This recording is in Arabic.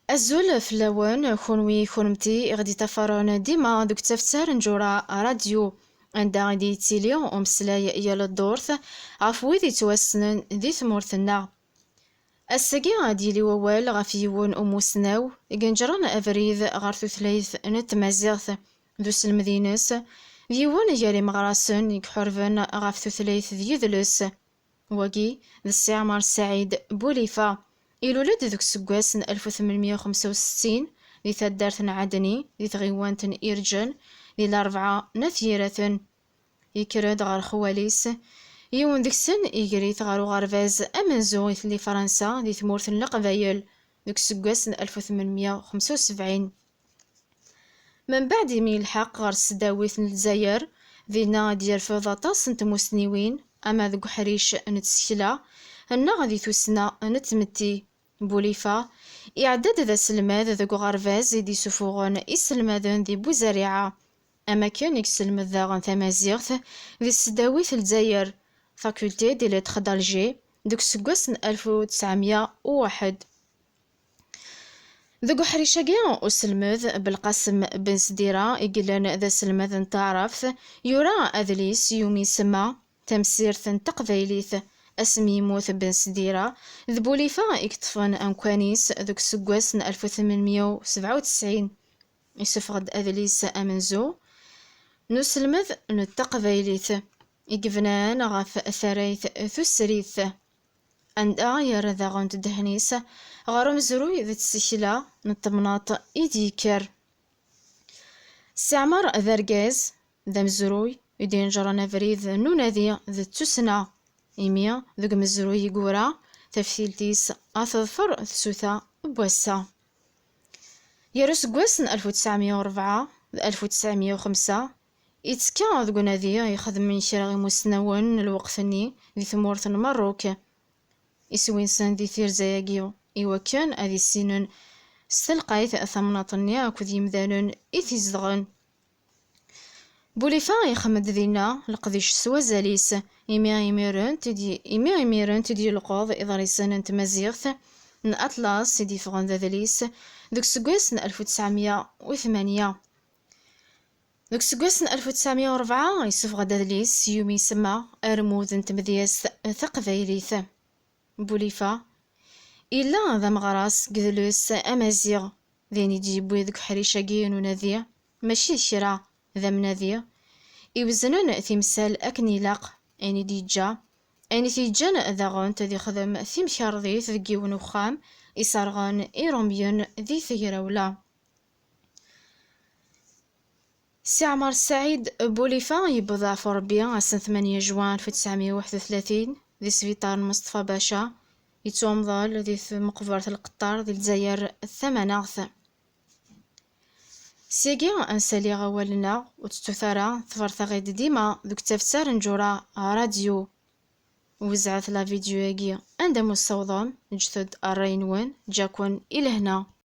الزول فلاون خونوي خونمتي غدي تفرون ديما دوك تفتار نجورا راديو عندها غادي تيلي ومسلاي يا الدورث عفوي ذي توسنن ذي ثمورثنا الساقي غادي لي ووال غفيون أموسناو جنجران أفريذ غارثو ثلاث نتمازيغث دوس المدينس ديوان يالي مغراسن يكحرفن غافتو ثلاث ذيذلس وقي ذي السعمار السعيد بوليفا يلولد ذوك السكواس 1865 دي تدارت عدني دي تغيوانت إيرجن دي الأربعة نثيرة يكرد غار خواليس يون ديك السن يقريت غارو غارفاز أمنزو يثلي فرنسا دي ثمورث القبايل دوك السكواس 1875 من بعد يميل الحق غار السداويت الجزائر دينا ديال فضاطاس نتموسنيوين أما ذوك حريش نتسكلا هنا غادي توسنا نتمتي بوليفا إعداد ذا سلماد ذوك غارفاز يدي سفوغون إسلمادن دي بوزاريعة أما كان يكسلم ذاغن تمازيغث ذي السداويت الجزائر فاكولتي دي لتخ دالجي دوك سكواس 1901 ذوك حريشاكي أسلمذ بالقاسم بن سديرة إقلان ذا سلمذ نتعرف يورا أذليس يومي سما تمسيرث تقبايليث اسمي يموت بن سديرة ذبوليفا اكتفن أمكانيس ذوك سكواس 1897 يسفغد أذليس أمنزو نسلمذ نتقبايليث إقفنان غاف ثريث ثسريث عند يرى ذا غنت دهنيس غارم زروي ذات السكلا نطمناط إيديكر استعمار ذرقاز ذا مزروي يدين جرانا فريد نوناذي ذا تسنى إيميا ذوك مزروي يقورا تفثيلتيس أثظفر ثسوثا بواسا يرس قواسن 1904 1905 إتسكا ذوك ناذي يخدم من شراغي مسنون الوقتني ذي ثمورث المروك إسوينسان دي ثيرزاياكيو إوا كان أذي السنن استلقايت ثمناطني أكد يمذانن إثيزدغن بوليفا يخمد ذينا لقديش سوا زاليس إمي يميرن تدي القوض إضاريسان نتمازيغث من أطلاس يدي فغن ذاليس دوك سكواس 1908 دوك سكواس 1904 يسفغ داليس يومي سما أرمود نتمذياس ثقفايليث بوليفا إلا ذا مغراس قذلوس أمازيغ ذين يجيبو ذوك حريشاكي نوناذي ماشي شرا ذا مناذي يوزنن تمثال أكني لاق أني ديجا أني تيجان ذا غونت ذي خدم ثمشارضي ذكيون وخام إسارغان إيرومبيون ذي ثيراولا استعمار السعيد بوليفا يبضع في ربيع سنة 8 جوان 1931 ذي سفيطار مصطفى باشا يتومضل ذي مقبرة القطار ذي الجزائر الثماناغث سيجي أنسالي غوالنا وتتثرى ثفرث غيد ديما ذوك تفسار نجورا راديو وزعت لا فيديو ياكي عند مستوضم جثد الرينوان جاكون إلى هنا.